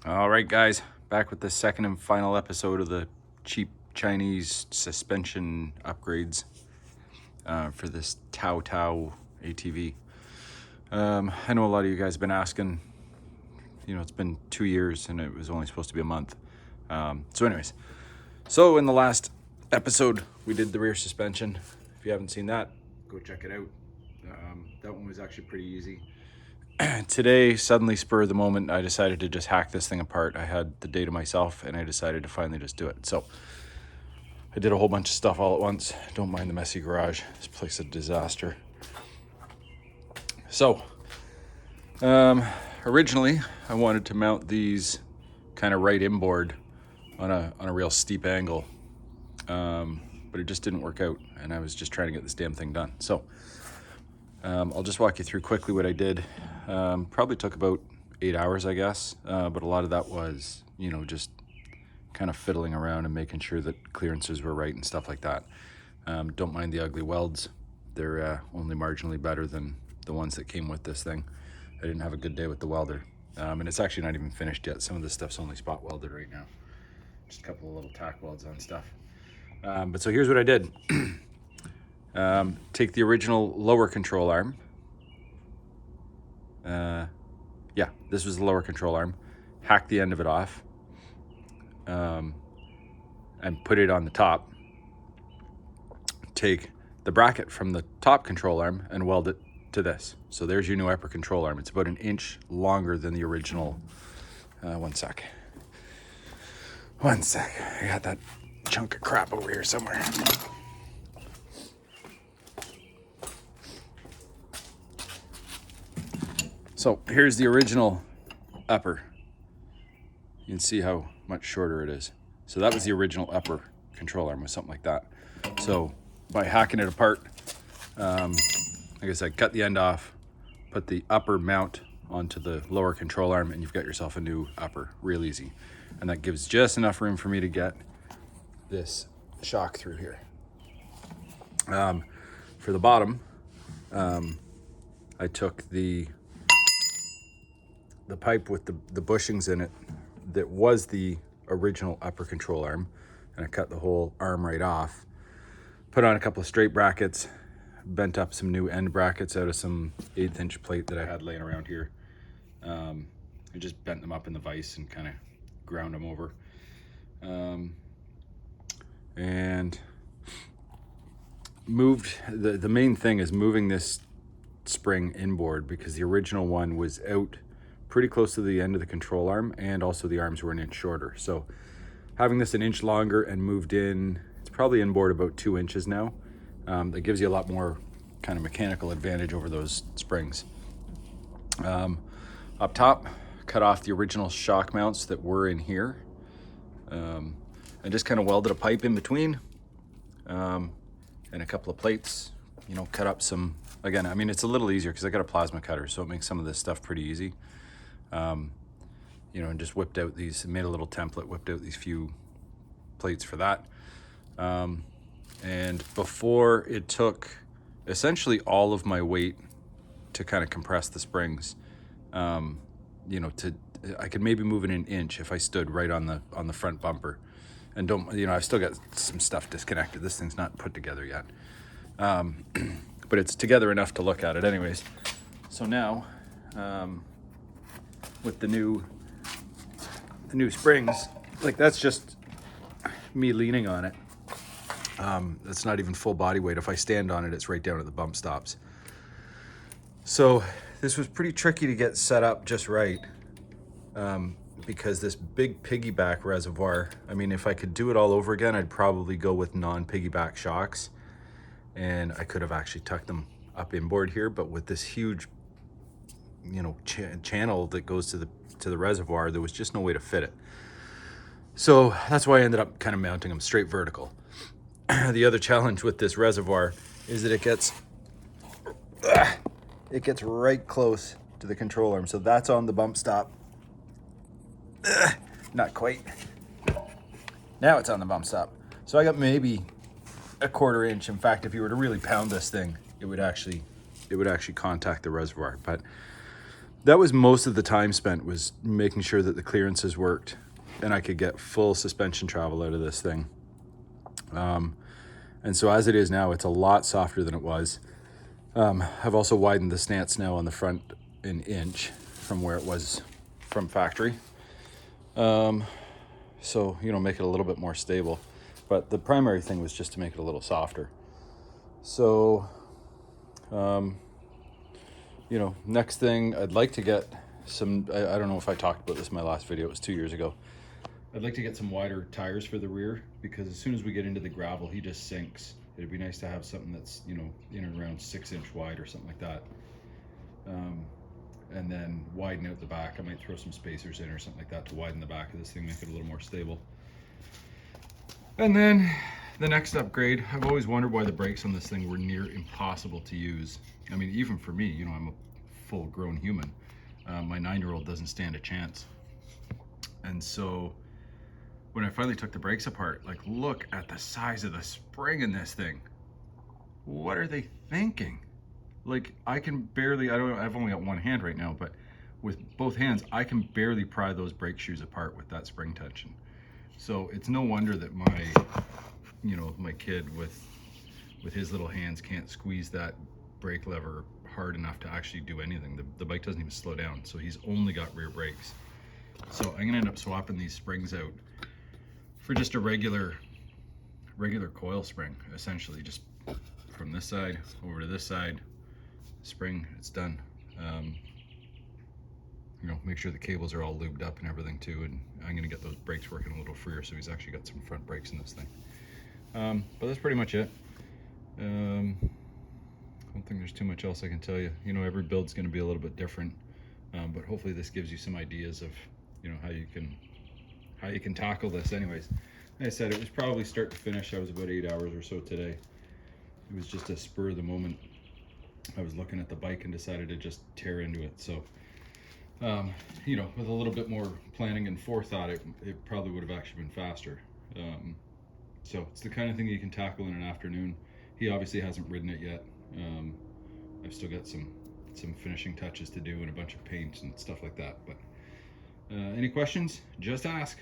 All right, guys, back with the second and final episode of the cheap Chinese suspension upgrades for this Tao Tao ATV. I know a lot of you guys have been asking, it's been 2 years and it was only supposed to be a month. So in the last episode, we did the rear suspension. If you haven't seen that, go check it out. That one was actually pretty easy. Today, suddenly, spur of the moment, I decided to just hack this thing apart. I had the day to myself and I decided to finally just do it. So I did a whole bunch of stuff all at once. Don't mind the messy garage. This place is a disaster. So originally I wanted to mount these kind of right inboard on a real steep angle, but it just didn't work out, and I was just trying to get this damn thing done. So I'll just walk you through quickly what I did. Probably took about 8 hours, I guess, but a lot of that was, just kind of fiddling around and making sure that clearances were right and stuff like that. Don't mind the ugly welds. They're only marginally better than the ones that came with this thing. I didn't have a good day with the welder, and it's actually not even finished yet. Some of this stuff's only spot welded right now. Just a couple of little tack welds on stuff. But so here's what I did. Take the original lower control arm. This was the lower control arm. Hack the end of it off, and put it on the top. Take the bracket from the top control arm and weld it to this. So there's your new upper control arm. It's about an inch longer than the original. One sec. I got that chunk of crap over here somewhere. So here's the original upper. You can see how much shorter it is. So that was the original upper control arm, with something like that. So by hacking it apart, like I said, cut the end off, put the upper mount onto the lower control arm, and you've got yourself a new upper, real easy. And that gives just enough room for me to get this shock through here. For the bottom, I took the pipe with the bushings in it that was the original upper control arm, and I cut the whole arm right off, put on a couple of straight brackets, bent up some new end brackets out of some 1/8 inch plate that I had laying around here. I just bent them up in the vise and kind of ground them over. And moved, the main thing is moving this spring inboard, because the original one was out pretty close to the end of the control arm, and also the arms were an inch shorter. So having this an inch longer and moved in, it's probably inboard about 2 inches now. That gives you a lot more kind of mechanical advantage over those springs. Up top, cut off the original shock mounts that were in here, and just kind of welded a pipe in between, and a couple of plates, cut up some, again, I mean, it's a little easier because I got a plasma cutter, so it makes some of this stuff pretty easy. And just whipped out these, made a little template, whipped out these few plates for that. And before, it took essentially all of my weight to kind of compress the springs. I could maybe move it an inch if I stood right on the front bumper. And I've still got some stuff disconnected. This thing's not put together yet. But it's together enough to look at it anyways. So now, with the new springs, like, that's just me leaning on it. That's not even full body weight. If I stand on it, it's right down at the bump stops. So this was pretty tricky to get set up just right, because this big piggyback reservoir, I mean, if I could do it all over again, I'd probably go with non-piggyback shocks, and I could have actually tucked them up inboard here, but with this huge channel that goes to the reservoir, there was just no way to fit it. So that's why I ended up kind of mounting them straight vertical. The other challenge with this reservoir is that it gets right close to the control arm. So that's on the bump stop. Not quite. Now it's on the bump stop. So I got maybe a 1/4 inch. In fact, if you were to really pound this thing, it would actually contact the reservoir. But that was most of the time spent, was making sure that the clearances worked and I could get full suspension travel out of this thing. And so as it is now, it's a lot softer than it was. I've also widened the stance now on the front an inch from where it was from factory. So, you know, make it a little bit more stable. But the primary thing was just to make it a little softer. So, you know, next thing, I'd like to get some, I don't know if I talked about this in my last video, it was 2 years ago. I'd like to get some wider tires for the rear, because as soon as we get into the gravel, he just sinks. It'd be nice to have something that's, you know, in and around 6-inch wide or something like that. And then widen out the back. I might throw some spacers in or something like that to widen the back of this thing, make it a little more stable. And then the next upgrade, I've always wondered why the brakes on this thing were near impossible to use. I mean, even for me, you know, I'm a full grown human. My 9-year-old doesn't stand a chance. And so when I finally took the brakes apart, like, look at the size of the spring in this thing. What are they thinking? Like, I can barely, I've only got one hand right now, but with both hands, I can barely pry those brake shoes apart with that spring tension. So it's no wonder that my, you know, my kid with his little hands can't squeeze that brake lever hard enough to actually do anything. The bike doesn't even slow down, so he's only got rear brakes. So I'm gonna end up swapping these springs out for just a regular coil spring, essentially, just from this side over to this side, spring, it's done. You know, make sure the cables are all lubed up and everything too, and I'm gonna get those brakes working a little freer, so he's actually got some front brakes in this thing. But that's pretty much it. I don't think there's too much else I can tell you. You know, every build's gonna be a little bit different, but hopefully this gives you some ideas of, you know, how you can tackle this. Anyways, like I said, it was probably start to finish, I was about 8 hours or so today. It was just a spur of the moment. I was looking at the bike and decided to just tear into it. So, you know, with a little bit more planning and forethought, it probably would have actually been faster. So it's the kind of thing you can tackle in an afternoon. He obviously hasn't ridden it yet. I've still got some finishing touches to do and a bunch of paint and stuff like that. But any questions, just ask.